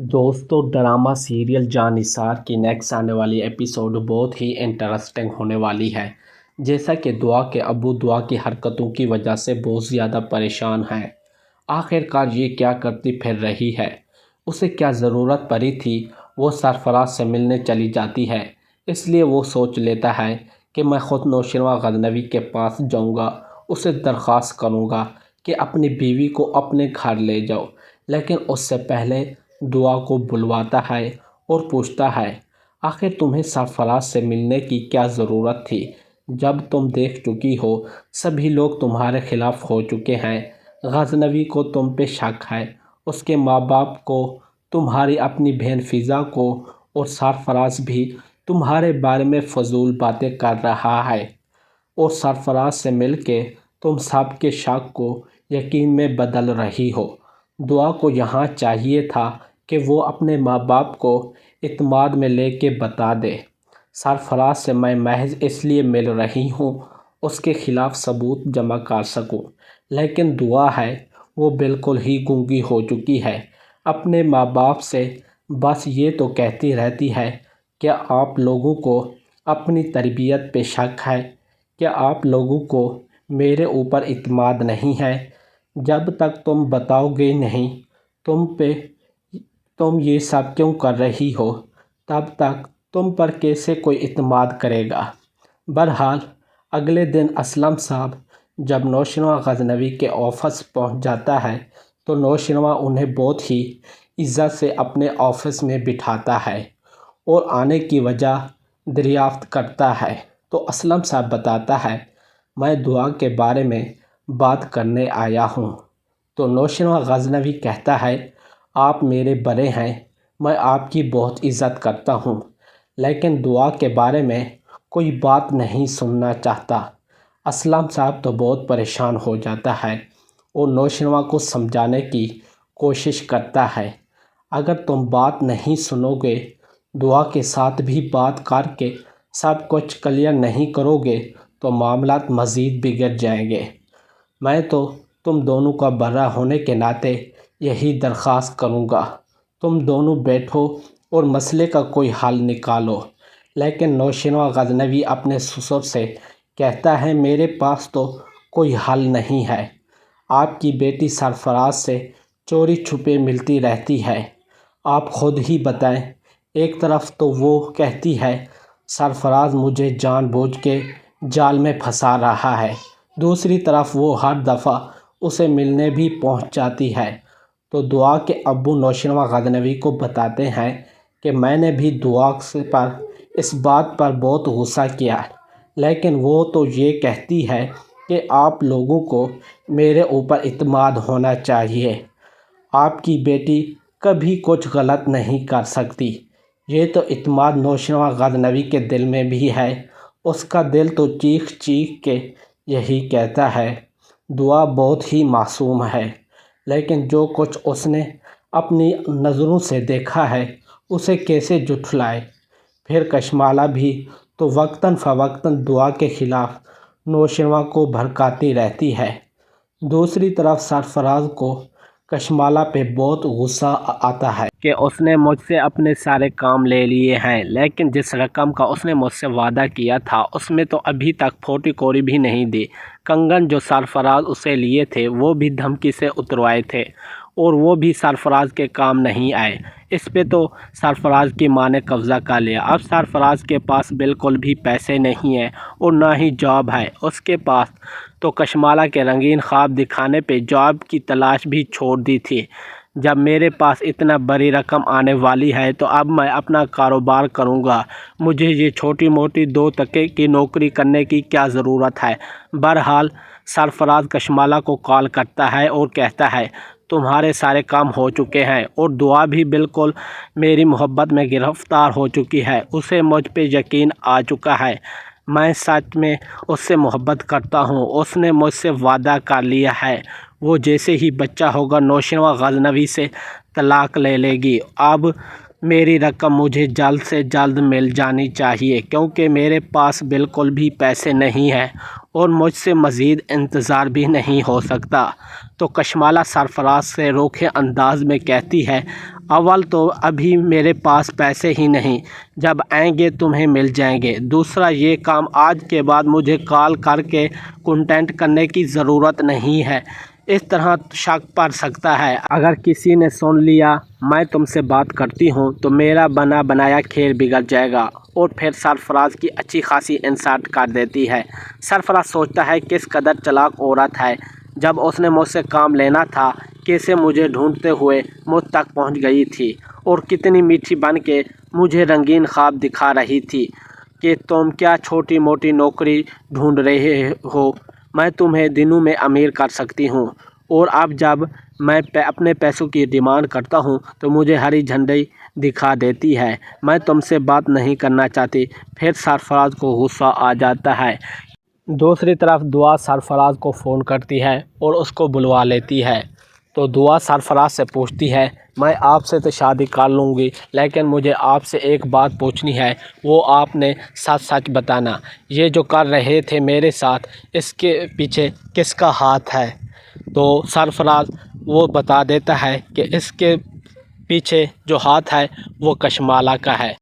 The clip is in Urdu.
دوستو ڈرامہ سیریل جاں نثار کی نیکسٹ آنے والی ایپیسوڈ بہت ہی انٹرسٹنگ ہونے والی ہے۔ جیسا کہ دعا کے ابو دعا کی حرکتوں کی وجہ سے بہت زیادہ پریشان ہیں۔ آخر کار یہ کیا کرتی پھر رہی ہے، اسے کیا ضرورت پڑی تھی وہ سرفراز سے ملنے چلی جاتی ہے۔ اس لیے وہ سوچ لیتا ہے کہ میں خود نوشروان غزنوی کے پاس جاؤں گا، اسے درخواست کروں گا کہ اپنی بیوی کو اپنے گھر لے جاؤ، لیکن اس سے پہلے دعا کو بلواتا ہے اور پوچھتا ہے آخر تمہیں سرفراز سے ملنے کی کیا ضرورت تھی جب تم دیکھ چکی ہو سبھی لوگ تمہارے خلاف ہو چکے ہیں، غزنوی کو تم پہ شک ہے، اس کے ماں باپ کو، تمہاری اپنی بہن فضا کو، اور سرفراز بھی تمہارے بارے میں فضول باتیں کر رہا ہے، اور سرفراز سے مل کے تم سب کے شک کو یقین میں بدل رہی ہو۔ دعا کو یہاں چاہیے تھا کہ وہ اپنے ماں باپ کو اعتماد میں لے کے بتا دے سرفراز سے میں محض اس لیے مل رہی ہوں اس کے خلاف ثبوت جمع کر سکوں، لیکن دعا ہے وہ بالکل ہی گونگی ہو چکی ہے۔ اپنے ماں باپ سے بس یہ تو کہتی رہتی ہے کہ آپ لوگوں کو اپنی تربیت پہ شک ہے، کیا آپ لوگوں کو میرے اوپر اعتماد نہیں ہے؟ جب تک تم بتاؤ گے نہیں تم یہ سب کیوں کر رہی ہو، تب تک تم پر کیسے کوئی اعتماد کرے گا؟ بہرحال اگلے دن اسلم صاحب جب نوشروان غزنوی کے آفس پہنچ جاتا ہے تو نوشروان انہیں بہت ہی عزت سے اپنے آفس میں بٹھاتا ہے اور آنے کی وجہ دریافت کرتا ہے تو اسلم صاحب بتاتا ہے میں دعا کے بارے میں بات کرنے آیا ہوں۔ تو نوشروان غزنوی کہتا ہے آپ میرے بڑے ہیں، میں آپ کی بہت عزت کرتا ہوں، لیکن دعا کے بارے میں کوئی بات نہیں سننا چاہتا۔ اسلم صاحب تو بہت پریشان ہو جاتا ہے اور نوشروان کو سمجھانے کی کوشش کرتا ہے اگر تم بات نہیں سنو گے، دعا کے ساتھ بھی بات کر کے سب کچھ کلیئر نہیں کرو گے تو معاملات مزید بگڑ جائیں گے۔ میں تو تم دونوں کا بڑا ہونے کے ناطے یہی درخواست کروں گا تم دونوں بیٹھو اور مسئلے کا کوئی حل نکالو۔ لیکن نوشروان غزنوی اپنے سسر سے کہتا ہے میرے پاس تو کوئی حل نہیں ہے، آپ کی بیٹی سرفراز سے چوری چھپے ملتی رہتی ہے، آپ خود ہی بتائیں۔ ایک طرف تو وہ کہتی ہے سرفراز مجھے جان بوجھ کے جال میں پھنسا رہا ہے، دوسری طرف وہ ہر دفعہ اسے ملنے بھی پہنچ جاتی ہے۔ تو دعا کے ابو نوشروان غزنوی کو بتاتے ہیں کہ میں نے بھی دعا پر اس بات پر بہت غصہ کیا، لیکن وہ تو یہ کہتی ہے کہ آپ لوگوں کو میرے اوپر اعتماد ہونا چاہیے، آپ کی بیٹی کبھی کچھ غلط نہیں کر سکتی۔ یہ تو اعتماد نوشروان غزنوی کے دل میں بھی ہے، اس کا دل تو چیخ چیخ کے یہی کہتا ہے دعا بہت ہی معصوم ہے، لیکن جو کچھ اس نے اپنی نظروں سے دیکھا ہے اسے کیسے جھٹلائے؟ پھر کشمالہ بھی تو وقتاً فوقتاً دعا کے خلاف نوشروان کو بھڑکاتی رہتی ہے۔ دوسری طرف سرفراز کو کشمالہ پہ بہت غصہ آتا ہے کہ اس نے مجھ سے اپنے سارے کام لے لیے ہیں، لیکن جس رقم کا اس نے مجھ سے وعدہ کیا تھا اس میں تو ابھی تک پھوٹی کوری بھی نہیں دی۔ کنگن جو سرفراز اسے لیے تھے وہ بھی دھمکی سے اتروائے تھے اور وہ بھی سرفراز کے کام نہیں آئے۔ اس پہ تو سرفراز کی ماں نے قبضہ کر لیا۔ اب سرفراز کے پاس بالکل بھی پیسے نہیں ہیں اور نہ ہی جاب ہے اس کے پاس، تو کشمالہ کے رنگین خواب دکھانے پہ جاب کی تلاش بھی چھوڑ دی تھی۔ جب میرے پاس اتنا بڑی رقم آنے والی ہے تو اب میں اپنا کاروبار کروں گا، مجھے یہ چھوٹی موٹی 2 ٹکے کی نوکری کرنے کی کیا ضرورت ہے؟ بہرحال سرفراز کشمالہ کو کال کرتا ہے اور کہتا ہے تمہارے سارے کام ہو چکے ہیں اور دعا بھی بالکل میری محبت میں گرفتار ہو چکی ہے، اسے مجھ پہ یقین آ چکا ہے، میں سچ میں اس سے محبت کرتا ہوں، اس نے مجھ سے وعدہ کر لیا ہے وہ جیسے ہی بچہ ہوگا نوشروان غزنوی سے طلاق لے لے گی۔ اب میری رقم مجھے جلد سے جلد مل جانی چاہیے کیونکہ میرے پاس بالکل بھی پیسے نہیں ہیں اور مجھ سے مزید انتظار بھی نہیں ہو سکتا۔ تو کشمالہ سرفراز سے روکھے انداز میں کہتی ہے، اول تو ابھی میرے پاس پیسے ہی نہیں، جب آئیں گے تمہیں مل جائیں گے۔ دوسرا، یہ کام آج کے بعد مجھے کال کر کے کنٹیکٹ کرنے کی ضرورت نہیں ہے، اس طرح شک پڑ سکتا ہے۔ اگر کسی نے سن لیا میں تم سے بات کرتی ہوں تو میرا بنا بنایا کھیل بگڑ جائے گا۔ اور پھر سرفراز کی اچھی خاصی انسلٹ کر دیتی ہے۔ سرفراز سوچتا ہے کس قدر چالاک عورت ہے، جب اس نے مجھ سے کام لینا تھا کیسے مجھے ڈھونڈتے ہوئے مجھ تک پہنچ گئی تھی، اور کتنی میٹھی بن کے مجھے رنگین خواب دکھا رہی تھی کہ تم کیا چھوٹی موٹی نوکری ڈھونڈ رہے ہو، میں تمہیں دنوں میں امیر کر سکتی ہوں۔ اور اب جب میں اپنے پیسوں کی ڈیمانڈ کرتا ہوں تو مجھے ہری جھنڈی دکھا دیتی ہے، میں تم سے بات نہیں کرنا چاہتی۔ پھر سرفراز کو غصہ آ جاتا ہے۔ دوسری طرف دعا سرفراز کو فون کرتی ہے اور اس کو بلوا لیتی ہے، تو دعا سرفراز سے پوچھتی ہے، میں آپ سے تو شادی کر لوں گی لیکن مجھے آپ سے ایک بات پوچھنی ہے، وہ آپ نے سچ سچ بتانا، یہ جو کر رہے تھے میرے ساتھ اس کے پیچھے کس کا ہاتھ ہے؟ تو سرفراز وہ بتا دیتا ہے کہ اس کے پیچھے جو ہاتھ ہے وہ کشمالہ کا ہے۔